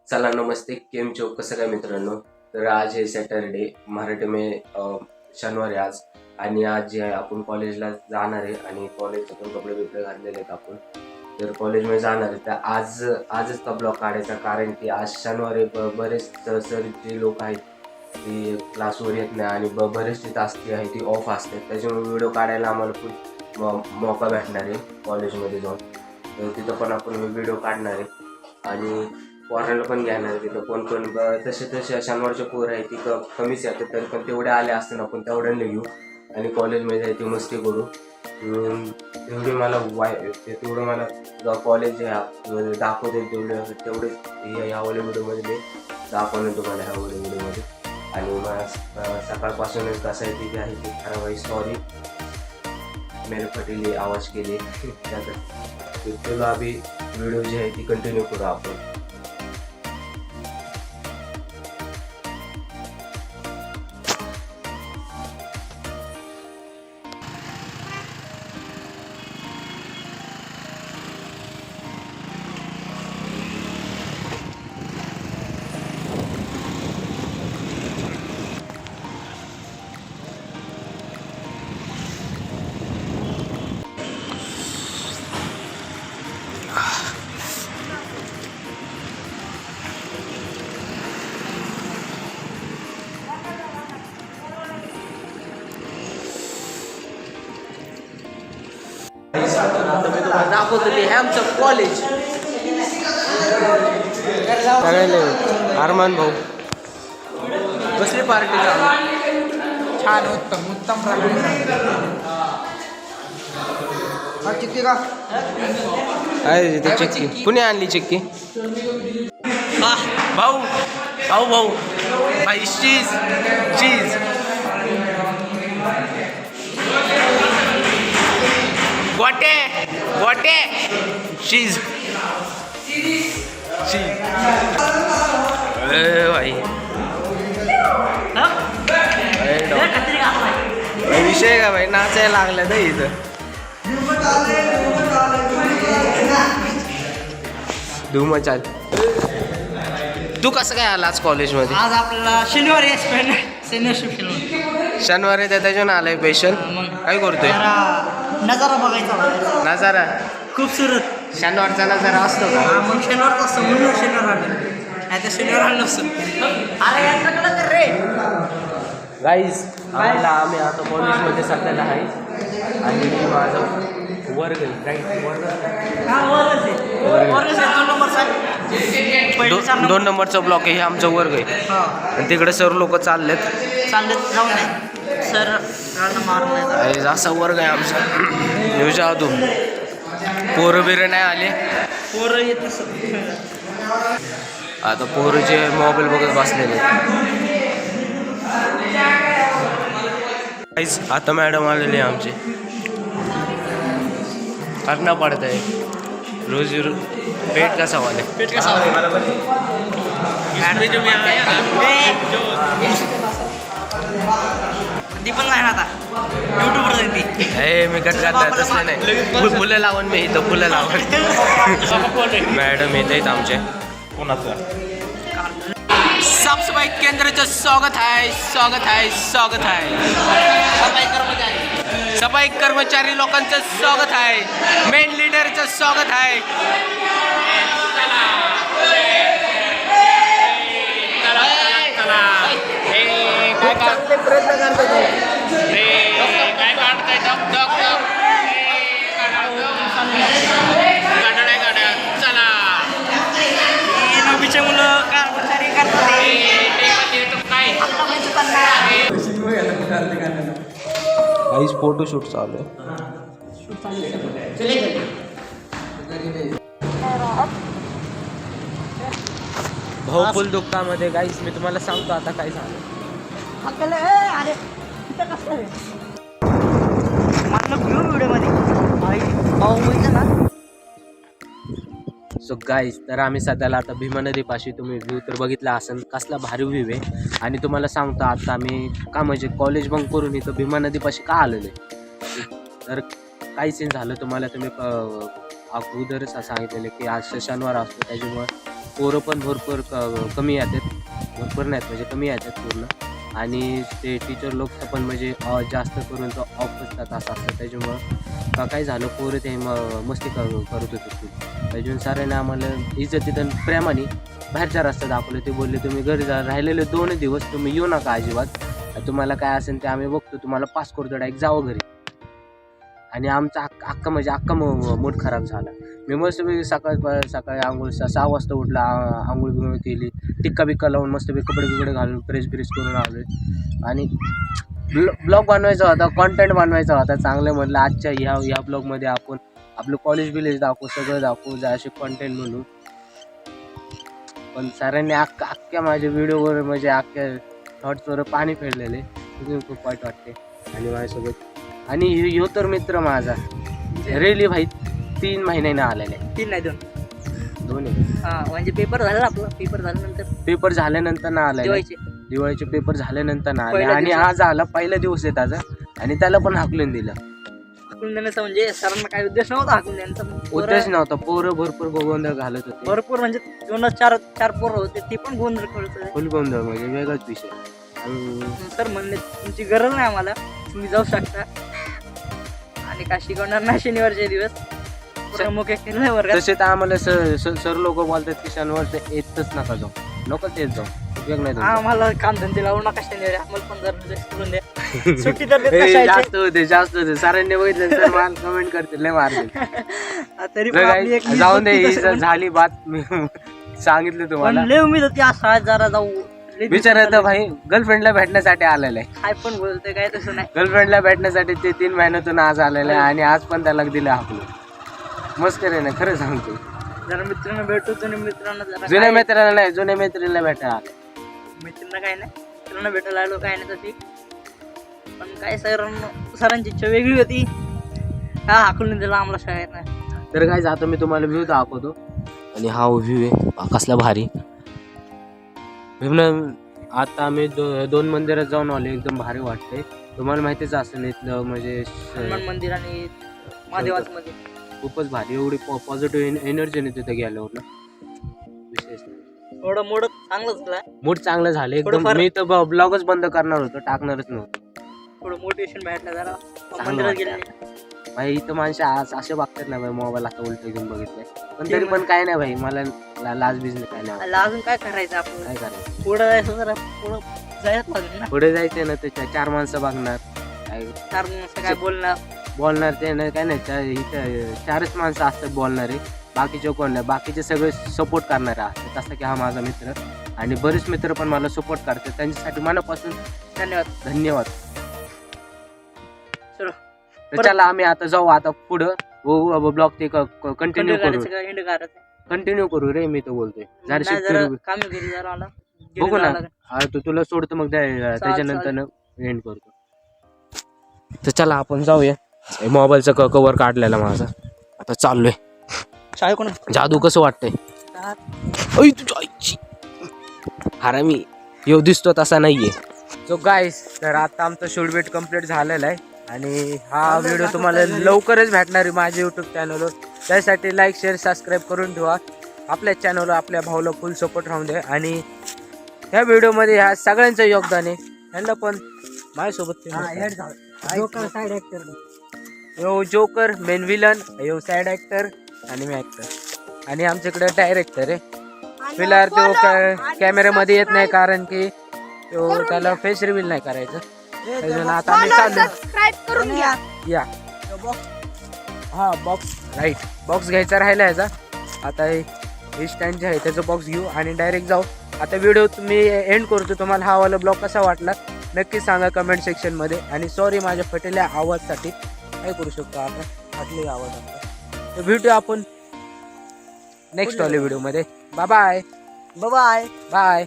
चला नमस्ते, केम छो, कसं काय मित्रांनो. तर आज आहे सॅटरडे, मराठी में शनिवार आहे आज. आणि आज जे आहे आपण कॉलेजला जाणार आहे आणि कॉलेजचे पण कपडे बिपडे घातलेले आहेत आपण. तर कॉलेजमध्ये जाणार आहे. तर आजच का ब्लॉग काढायचा, कारण की आज शनिवार आहे. बरेच सर जे लोक आहेत ती क्लासवर येत नाही आणि बरेच जी तास ती आहे ती ऑफ असते. त्याच्यामुळे व्हिडिओ काढायला आम्हाला खूप मौका भेटणार आहे कॉलेजमध्ये जाऊन. तर तिथं पण आपण व्हिडिओ काढणार आहे आणि पोरांना पण घेणार तिथं. कोण तसे शनिवारचे पोर आहे ती कमीच येतात, तरी पण तेवढे आले असते ना आपण तेवढ्यांना घेऊ आणि कॉलेजमध्ये जायची मस्ती करू. तेवढी मला तेवढं मला कॉलेज दाखवते तेवढे ह्यावाल्या व्हिडिओमध्ये मी दाखवणार तुम्हाला ह्यावाल्या व्हिडिओमध्ये. आणि मला सकाळपासूनच कसं आहे ते आहे ते खराब आहे. सॉरी मेरे फटेली आवाज केली त्यात. तुला अभी व्हिडिओ जी आहे ती कंटिन्यू करू आपण. आता मी तुम्हाला दाखवतो ते आमचं कॉलेज. अरमान भाऊ कसली पार्टी छान उत्तम चिक्की का आहे तिथे चिक्की. कुणी आणली चिक्की? भाऊ भाऊ भाऊ भाई चीज गोटे चीज भाई विषय का भाई, नाचायला लागलं ना इथं. धूम चाल. तू कसं काय आला आज कॉलेजमध्ये? आज आपल्याला शनिवार शनिवार आहे त्याच्यानं आलाय पेशल. काय करतोय? नजारा बघायचा. नजारा खूपसुरत शनिवारचा नजारा असतो का? मग शनिवारचा असतो म्हणून शनिवार आलं नाही तर शनिवार आलं नसतं. अरे रे गाईज आम्ही आता कॉलेजमध्ये सध्याला आहे आणि माझा वर्ग आहे. दोन नंबरचा ब्लॉक आहे. हे आमचा वर्ग आहे आणि तिकडे सर लोक चाललेत जाऊ नये सर मारून. असा वर्ग आहे आमचा. येऊ जाऊ पोरं बिरं नाही आले. पोरं येत आता पोरं जे मोबाईल बघत बसलेले. आता मॅडम आलेले आमचे. करना पडत आहे रोज पेट का सवाल है. पेट का सवाल ती पण नाही ना आता युट्यूबवर जाईल ती. हे मी कट करता तसं नाही. फुलं लावून मी इथं फुलं लावून. मॅडम येत आहेत आमचे. साफसफाई केंद्राचं स्वागत आहे. सफाई कर्मचारी लोकांचं स्वागत आहे. मेन लीडरचं स्वागत आहे. प्रयत्न करतो नवीचे मुलं कर्मचारी काहीच फोटोशूट चालू आहे. भाऊ फुल दुःखामध्ये. गाईस मी तुम्हाला सांगतो आता काय झालं. सो गाईस तर आम्ही सध्याला आता भीमा नदीपाशी, तुम्ही व्ह्यू तर बघितला असेल कसला भारी व्ह्यू आहे. आणि तुम्हाला सांगतो आता आम्ही का म्हणजे कॉलेज बंक करून इथं भीमा नदीपाशी का आलेलो आहे. तर काही सीन झालं तुम्हाला, तुम्ही अगोदरच सांगितलेलं की आज शनिवार असतो त्याच्यामुळे पोरं पण भरपूर कमी येतात, भरपूर नाहीत म्हणजे कमी येतात पूर्ण. आणि ते टीचर लोक पण म्हणजे जास्त करून तो ऑफ असतात असं असतं. त्याच्यामुळं काय झालं, पोरं ते मस्ती करत होते खूप. त्याच्यामुळे सरांनी आम्हाला इज्जतीनं प्रेमाने बाहेरच्या रस्ता दाखवलं. ते बोलले तुम्ही घरी जा, राहिलेले 2 दिवस तुम्ही येऊ नका अजिबात, तुम्हाला काय असेल ते आम्ही बघतो, तुम्हाला पास करतो, डायरेक्ट जावं घरी. आणि आमचा अख्खा म्हणजे अख्खा मूड खराब झाला. मी मस्तपैकी सकाळी आंघोळ 6 वाजता उठला, आंघोळ बिंघोळ केली, टिक्का बिक्का लावून मस्तपैकी कपडे बिकडे घालून फ्रेश करून आलो. आणि ब्लॉग बनवायचा होता, कॉन्टेंट बनवायचा होता चांगलं. म्हटलं आजच्या ह्या ब्लॉगमध्ये आपण आपलं कॉलेज बिलेज दाखवू, सगळं दाखवू, असे कॉन्टेंट म्हणून. पण सरांनी अख्ख्या माझ्या व्हिडिओवर म्हणजे अख्ख्या थॉट्सवर पाणी फेडलेले. खूप वाईट वाटते. आणि माझ्यासोबत आणि ह्यो तर मित्र माझा रेली भाई 3 महिन्याने आलेला आहे. 3 नाही 2 हां, म्हणजे पेपर झाला आपला, पेपर झाल्यानंतर ना आलाय. दिवाळीचे पेपर झाल्यानंतर ना आले. आणि आज आला, पहिला दिवस आहे त्याचा. आणि त्याला पण हाकलून दिलं. हाकलून देण्याचा म्हणजे सरांना काही उद्देश नव्हता हाकलून देण्याचा. उद्देश नव्हता. पोरं भरपूर गोंधळ घालत होते. भरपूर म्हणजे 4 पोरं होते, ते पण गोंधळ करत होते. फुल गोंधळ म्हणजे वेगळाच विषय. सर म्हणले तुमची गरज नाही आम्हाला, तुम्ही जाऊ शकता. आणि काय शिकवणार नाही शनिवारचे दिवस. मुख्य केलं वर्गात. तसे तर आम्हाला सर लोक बोलतात की शनिवारचं येतच नका जाऊ, नको तेच जाऊ, उपयोग नाही तुमचा. आम्हाला काम धंदे लावू नका शनिवारी, आम्हाला 15 दिवस करून द्या. सुट्टी तर देत ए, कशाची? जास्त होते सरांनी बघितलं तर मला कमेंट करतील, लय मारतील. तरी पण आपली एक जाऊन दे, वीस ही पस्तीस झाली बात. मी सांगितलं तुम्हाला. पण लय उमेद होती आज शाळेत जरा जाऊ. विचारायचं भाई गर्लफ्रेंडला भेटण्यासाठी आलेलं आहे. काय पण बोलतोय, काय तसं नाही. गर्लफ्रेंडला भेटण्यासाठी ते 3 महिन्यातून आज आलेलं आहे. आणि आज पण त्याला दिलं आपलं. मस्त करे ना, खरं सांगतो. जरा मित्रांना भेटू, जुन्या मित्रांना जरा जुन्या मित्राला नाही, जुन्या मैत्रिणीला भेटा. मित्रांना काय नाही, मित्रांना भेटायला आलो काय नाही तशी. पण काय सरांची इच्छा वेगळी होती. हा हाकलून दिला आम्हाला शाळेत नाही. तर काय आता मी तुम्हाला व्ह्यू दाखवतो. आणि हा व्ह्यू आहे कसला भारी. आता आम्ही 2 मंदिरात जाऊन आलो, एकदम भारी वाटतंय. तुम्हाला माहितीच असेल इथलं म्हणजे हनुमान मंदिर आणि महादेवाचं मंदिर खूपच भारी. एवढी पॉझिटिव्ह एनर्जीने तिथे गेल्यावर ना, विशेष थोडं मूड चांगलं झालं. मूड चांगलं झालं एकदम. थोडंफार- मी तर ब्लॉगच बंद करणार होतो, टाकणारच नव्हतं. थोडं मोटिवेशन भेटलं जरा चांगलं मंदिरात वाटलं. गेले. भाई इथं माणसं आज असे बघतात ना भाई, मोबाईल आता उलट घेऊन बघितलंय. पण तरी पण काय नाही भाई, मला लाज बिजनेस काय नाही. अजून काय करायचं आपण, काय करायचं, पुढं जायचं, जरा पुढं जायला लागेल ना. पुढे जायचंय ना, त्याच्या 4 माणसं बघणार, काय 4 माणसं काय बोलणार. बोलणार ते नाही, काय नाही. इथं 4च माणसं असतात बोलणारे, बाकीचे कोण नाही. बाकीचे सगळे सपोर्ट करणारे असतात. तसं की हा माझा मित्र आणि बरेच मित्र पण मला सपोर्ट करतात. त्यांच्यासाठी मनापासून धन्यवाद. चलो तर चला आम्ही आता जाऊ, आता पुढं ब्लॉग ते कंटिन्यू करू रे. मी तर बोलतोय कामी घरी जरा आला बघू ना. तुला सोडतो मग त्याच्यानंतर एंड करतो. तर चला आपण जाऊया. मोबाईलचा कव्हर काढलेला माझा, आता चाललोय. शाळे कोण जादू कसं वाटतंय? ऐ तुझ्या आईची हरामी, येऊ दिसतो तसा नाहीये. सो गाईस, तर आता आमचं शूट कम्प्लीट झालेला आहे. आणि हा व्हिडिओ तुम्हाला लवकरच भेटणार आहे माझ्या यूट्यूब चॅनलवर. त्यासाठी लाईक शेअर सबस्क्राईब करून ठेवा. आपल्या चॅनलवर आपल्या भाऊला फुल सपोर्ट राहून द्या. आणि ह्या व्हिडिओमध्ये ह्या सगळ्यांचं योगदान आहे. ह्यांना पण माझ्यासोबत साईड ऍक्टर, यो जोकर मेन विलन, यो साईड ॲक्टर आणि मी ॲक्टर. आणि आमच्याकडे डायरेक्टर आहे. फिलहाल तो कॅमेऱ्यामध्ये येत नाही, कारण की तो त्याला फेस रिव्हील नाही करायचं. आता आम्ही चाललो या. हा बॉक्स राईट, बॉक्स घ्यायचा राहिला याचा. आता हे स्टँड जे आहे त्याचं बॉक्स घेऊ आणि डायरेक्ट जाऊ. आता व्हिडिओ तुम्ही एंड करतो. तुम्हाला हा वाला ब्लॉग कसा वाटला नक्की सांगा कमेंट सेक्शनमध्ये. आणि सॉरी माझ्या फटेल्या आवाजसाठी, काय करू शकतो आपण, फाटले आवाज आपला. तर भेटूया आपण नेक्स्ट वाले व्हिडिओमध्ये. Bye bye bye bye.